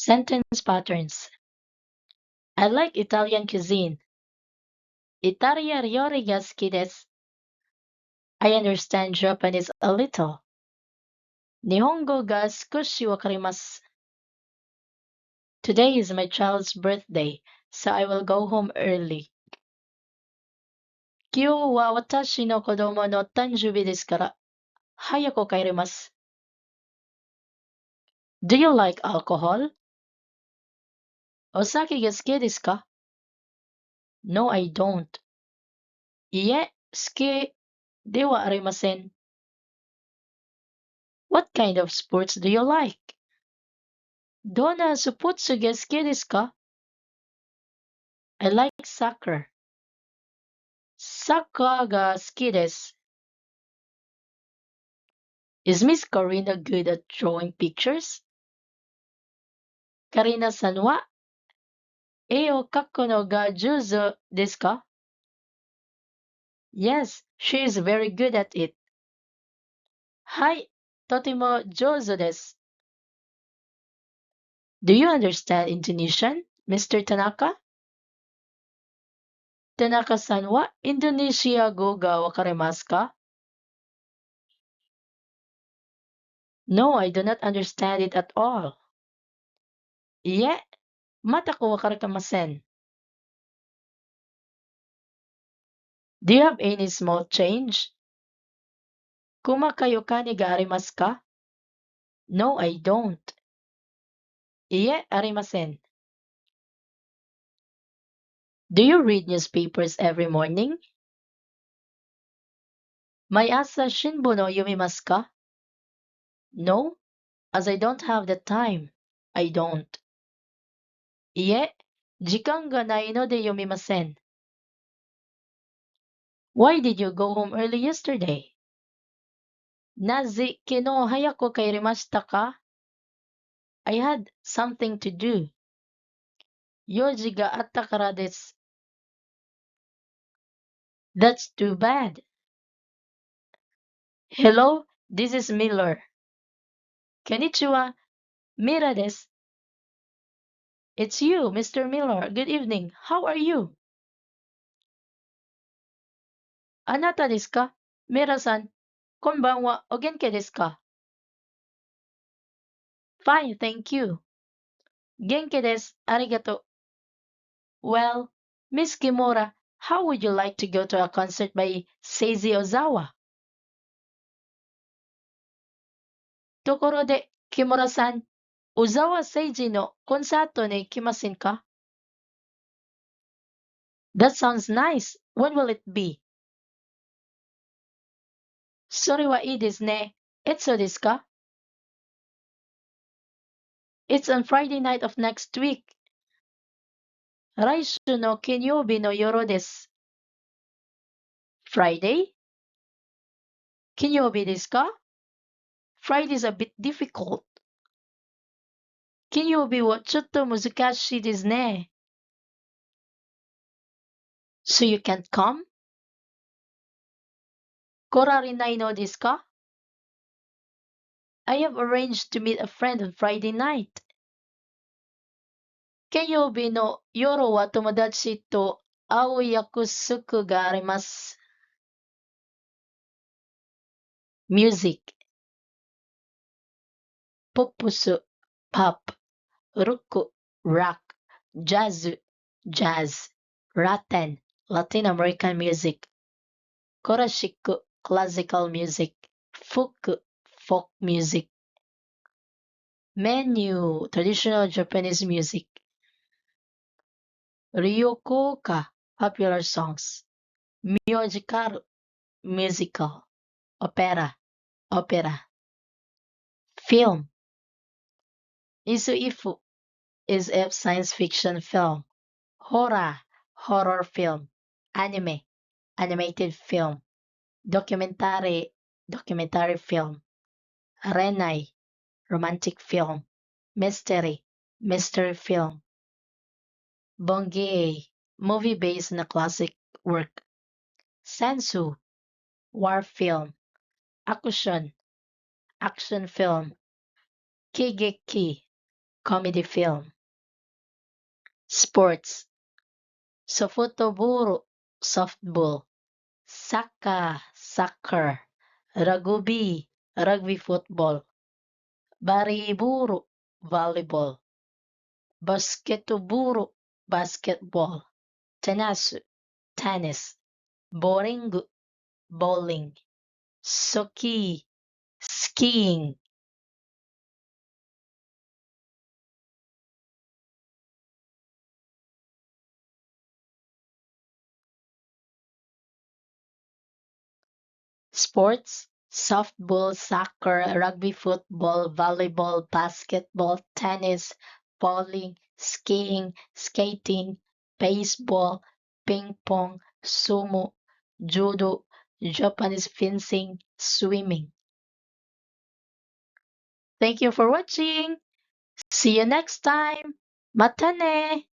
Sentence patterns. I like Italian cuisine. Italia ryori ga suki desu. I understand Japanese a little. Nihongo ga少し wakarimasu. Today is my child's birthday, so I will go home early. 今日は私の子供の誕生日ですから、早く帰ります。Do you like alcohol? お酒が好きですか？ No, I don't. いえ、好きではありません。What kind of sports do you like? どんなスポーツが好きですか？ I like soccer. サッカーが好きです。Is Miss Karina good at drawing pictures? カリナさんは絵を描くのが上手ですか？ Yes, she is very good at it. はい、とても上手です。Do you understand Indonesian, Mr. Tanaka? 田中さんはインドネシア語がわかりますか？ No, I do not understand it at all. いえ、全くわかりません。Do you have any small change? 細かいお金がありますか？ No, I don't. いえ、ありません。Do you read newspapers every morning? 毎朝新聞を読みますか？ No, as I don't have the time. I don't. いえ、時間がないので読みません。Why did you go home early yesterday? なぜ昨日早く帰りましたか？ I had something to do. 用事があったからです。That's too bad. Hello, this is Miller. こんにちは、ミラです。It's you, Mr. Miller. Good evening. How are you? あなたですか？ミラさん、こんばんは。お元気ですか？ Fine, thank you. 元気です。ありがとう。Well, Miss Kimura, how would you like to go to a concert by Seiji Ozawa? ところで、木村さん、小沢誠二のコンサートに行きませんか？ That sounds nice. When will it be? それはいいですね。いつですか？ It's on Friday night of next week. 来週の金曜日の夜です。Friday? 金曜日ですか？ Friday is a bit difficult. 金曜日はちょっと難しいですね。So you can't come? 来られないのですか？ I have arranged to meet a friend on Friday night. 金曜日の夜は友達と会う約束があります。Music ポップス、パップ、ロック、ロック、ジャズ、ジャズ、ラテン、Latin American music、クラシック、classical music、フォーク、folk music、メニュー、traditional Japanese music、流行歌、popular songs、ミュージカル、musical、オペラ、opera、film、Isuifu is a science fiction film, horror, horror film, anime, animated film, documentary, documentary film, renai, romantic film, mystery, mystery film, bongei, movie based on a classic work, sensu, war film, action, action film, kigeki, comedy film. Sports. Sofutoburo, softball. Soccer. Rugby football. Bariburo, volleyball. Basketburo, basketball. Tenasu, tennis. Boringu, bowling. Skiing. Sports, softball, soccer, rugby football, volleyball, basketball, tennis, bowling, skiing, skating, baseball, ping pong, sumo, judo, Japanese fencing, swimming. Thank you for watching. See you next time. Matane!